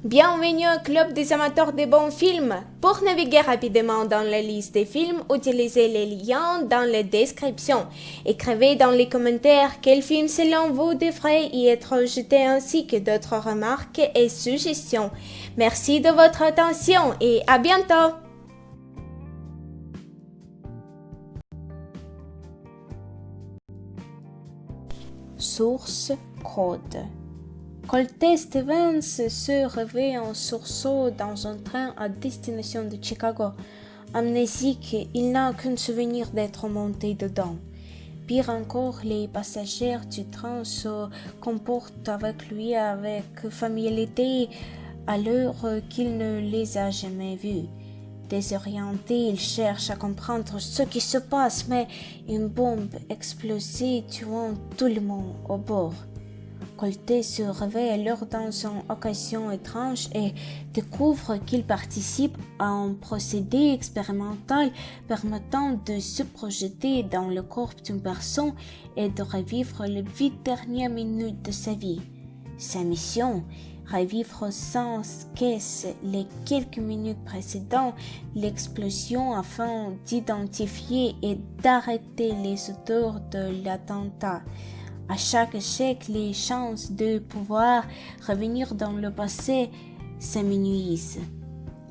Bienvenue au club des amateurs de bons films. Pour naviguer rapidement dans la liste des films, utilisez les liens dans la description. Écrivez dans les commentaires quel film selon vous devrait y être jeté ainsi que d'autres remarques et suggestions. Merci de votre attention et à bientôt. Source code. Colté Stevens se réveille en sursaut dans un train à destination de Chicago. Amnésique, il n'a qu'un souvenir d'être monté dedans. Pire encore, les passagers du train se comportent avec lui avec familiarité alors qu'il ne les a jamais vus. Désorienté, il cherche à comprendre ce qui se passe, mais une bombe explose tuant tout le monde au bord. Colté se réveille alors dans une occasion étrange et découvre qu'il participe à un procédé expérimental permettant de se projeter dans le corps d'une personne et de revivre les 8 dernières minutes de sa vie. Sa mission, revivre sans cesse les quelques minutes précédant l'explosion afin d'identifier et d'arrêter les auteurs de l'attentat. À chaque échec, les chances de pouvoir revenir dans le passé s'amenuisent.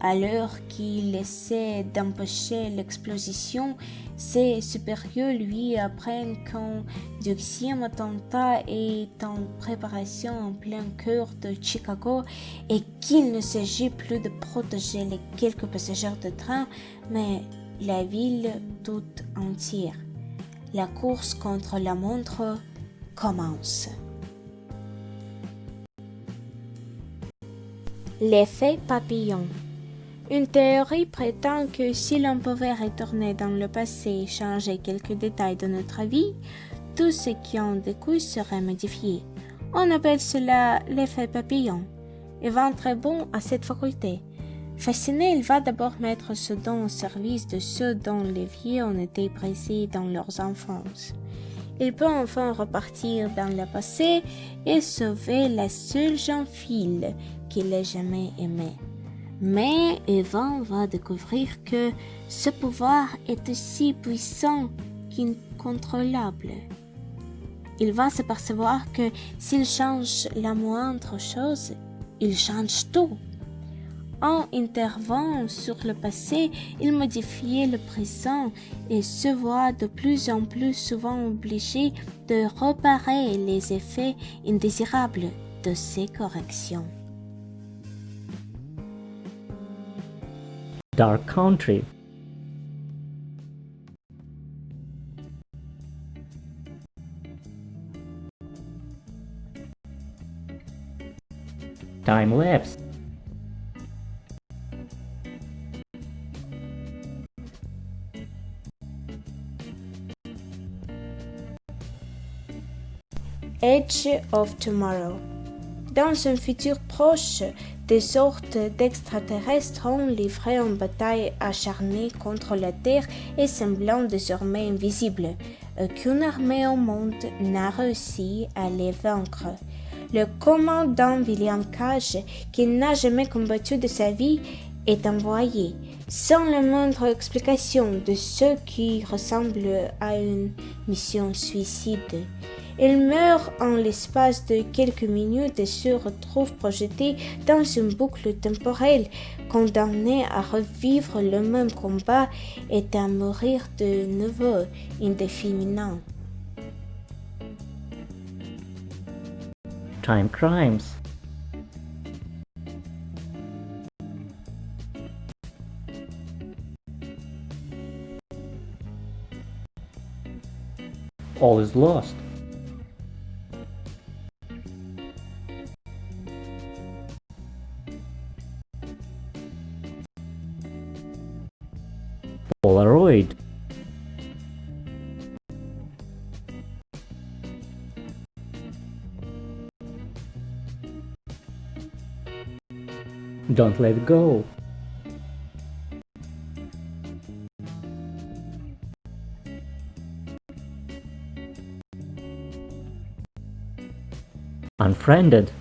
Alors qu'il essaie d'empêcher l'explosion, ses supérieurs lui apprennent qu'un 12e attentat est en préparation en plein cœur de Chicago et qu'il ne s'agit plus de protéger les quelques passagers de train, mais la ville toute entière. La course contre la montre commence. L'effet papillon. Une théorie prétend que si l'on pouvait retourner dans le passé et changer quelques détails de notre vie, tout ce qui en découle serait modifié. On appelle cela l'effet papillon. Evan très bon à cette faculté. Fasciné, il va d'abord mettre ce don au service de ceux dont les vies ont été brisées dans leurs enfances. Il peut enfin repartir dans le passé et sauver la seule jeune fille qu'il ait jamais aimée. Mais Evan va découvrir que ce pouvoir est aussi puissant qu'incontrôlable. Il va s'apercevoir que s'il change la moindre chose, il change tout. En intervenant sur le passé, il modifie le présent et se voit de plus en plus souvent obligé de réparer les effets indésirables de ces corrections. Dark Country. Time lapse. Edge of Tomorrow. Dans un futur proche, des sortes d'extraterrestres ont livré une bataille acharnée contre la Terre et semblant désormais invisible. Aucune armée au monde n'a réussi à les vaincre. Le commandant William Cage, qui n'a jamais combattu de sa vie, est envoyé, sans la moindre explication de ce qui ressemble à une mission suicide. Il meurt en l'espace de quelques minutes et se retrouve projeté dans une boucle temporelle, condamné à revivre le même combat et à mourir de nouveau indéfiniment. Time Crimes. All is lost. Polaroid. Don't let go. Unfriended.